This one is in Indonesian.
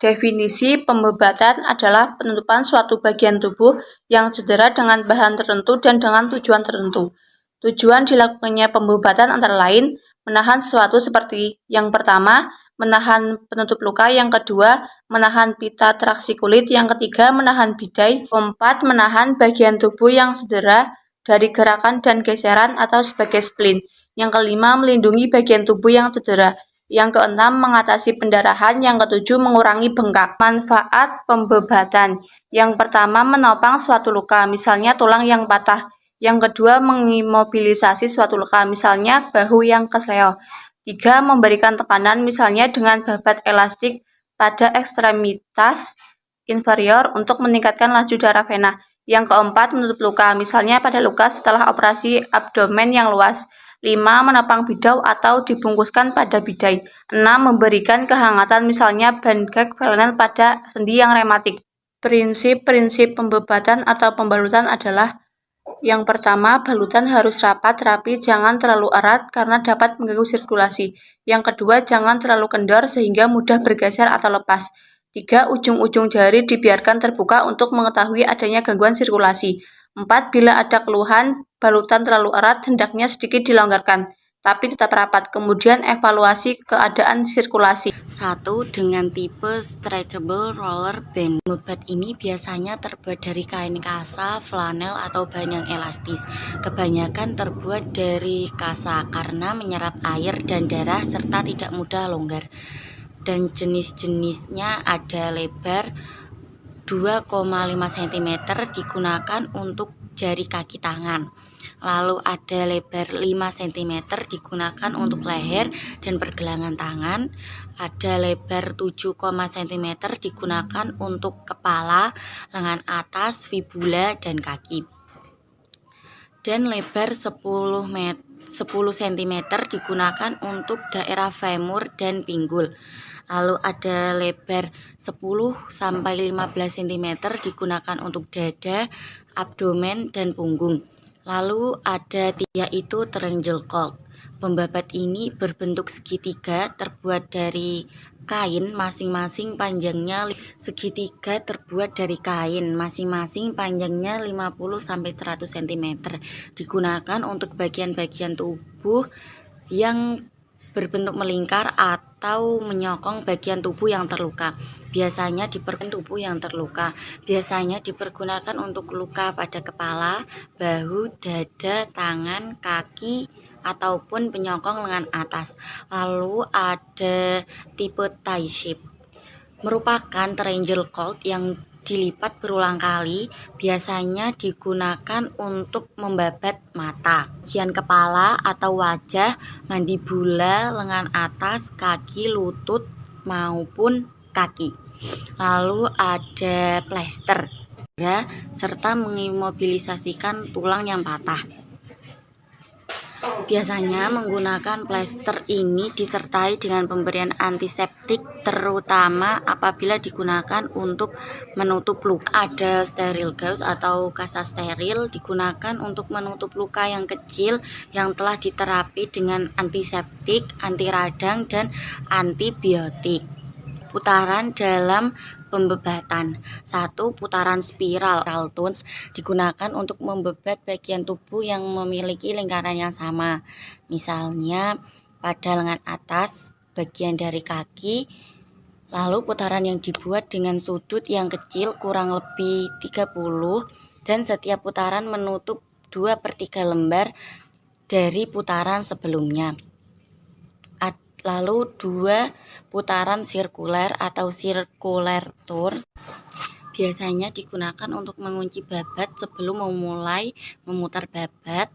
Definisi pembebatan adalah penutupan suatu bagian tubuh yang cedera dengan bahan tertentu dan dengan tujuan tertentu. Tujuan dilakukannya pembebatan antara lain menahan sesuatu seperti yang pertama, menahan penutup luka, yang kedua, menahan pita traksi kulit, yang ketiga, menahan bidai, keempat, menahan bagian tubuh yang cedera dari gerakan dan geseran atau sebagai splint, yang kelima, melindungi bagian tubuh yang cedera, yang keenam, mengatasi pendarahan, yang ketujuh, mengurangi bengkak. Manfaat pembebatan. Yang pertama, menopang suatu luka, misalnya tulang yang patah. Yang kedua, mengimobilisasi suatu luka, misalnya bahu yang kesleo. 3. Memberikan tekanan, misalnya dengan babat elastik pada ekstremitas inferior untuk meningkatkan laju darah vena. Yang keempat, menutup luka, misalnya pada luka setelah operasi abdomen yang luas. 5. Menopang bidau atau dibungkuskan pada bidai. 6. Memberikan kehangatan, misalnya bandage Flanel pada sendi yang rematik. Prinsip-prinsip pembebatan atau pembalutan adalah: yang pertama, balutan harus rapat, rapi, jangan terlalu erat karena dapat mengganggu sirkulasi. Yang kedua, jangan terlalu kendor sehingga mudah bergeser atau lepas. 3. Ujung-ujung jari dibiarkan terbuka untuk mengetahui adanya gangguan sirkulasi. 4. Bila ada keluhan balutan terlalu erat, hendaknya sedikit dilonggarkan, tapi tetap rapat. Kemudian evaluasi keadaan sirkulasi. 1. Dengan tipe stretchable roller band. Pembebat ini biasanya terbuat dari kain kasa, flanel, atau bahan yang elastis. Kebanyakan terbuat dari kasa karena menyerap air dan darah serta tidak mudah longgar. Dan jenis-jenisnya ada lebar 2,5 cm digunakan untuk jari kaki tangan. Lalu ada lebar 5 cm digunakan untuk leher dan pergelangan tangan. Ada lebar 7, cm digunakan untuk kepala, lengan atas, fibula, dan kaki. Dan lebar 10 cm digunakan untuk daerah femur dan pinggul. Lalu ada lebar 10-15 cm digunakan untuk dada, abdomen, dan punggung. Lalu ada yaitu triangle colt. Pembabat ini berbentuk segitiga terbuat dari kain, masing-masing panjangnya segitiga terbuat dari kain, masing-masing panjangnya 50-100 cm. Digunakan untuk bagian-bagian tubuh yang berbentuk melingkar atau menyokong bagian tubuh yang terluka. Biasanya dipergunakan untuk luka pada kepala, bahu, dada, tangan, kaki, ataupun penyokong lengan atas. Lalu ada tipe tie shape, merupakan triangle colt yang dilipat berulang kali, biasanya digunakan untuk membabat mata, bagian kepala atau wajah, mandibula, lengan atas, kaki, lutut, maupun kaki. Lalu ada plester, serta mengimobilisasikan tulang yang patah. Biasanya menggunakan plester ini disertai dengan pemberian antiseptik, terutama apabila digunakan untuk menutup luka. Ada steril gauze atau kasa steril, digunakan untuk menutup luka yang kecil yang telah diterapi dengan antiseptik, anti radang, dan antibiotik. Putaran dalam pembebatan. 1. Putaran spiral turns digunakan untuk membebat bagian tubuh yang memiliki lingkaran yang sama. Misalnya pada lengan atas, bagian dari kaki. Lalu putaran yang dibuat dengan sudut yang kecil kurang lebih 30 dan setiap putaran menutup 2/3 lembar dari putaran sebelumnya. Lalu 2 putaran sirkuler atau circular turns biasanya digunakan untuk mengunci babat sebelum memulai memutar babat.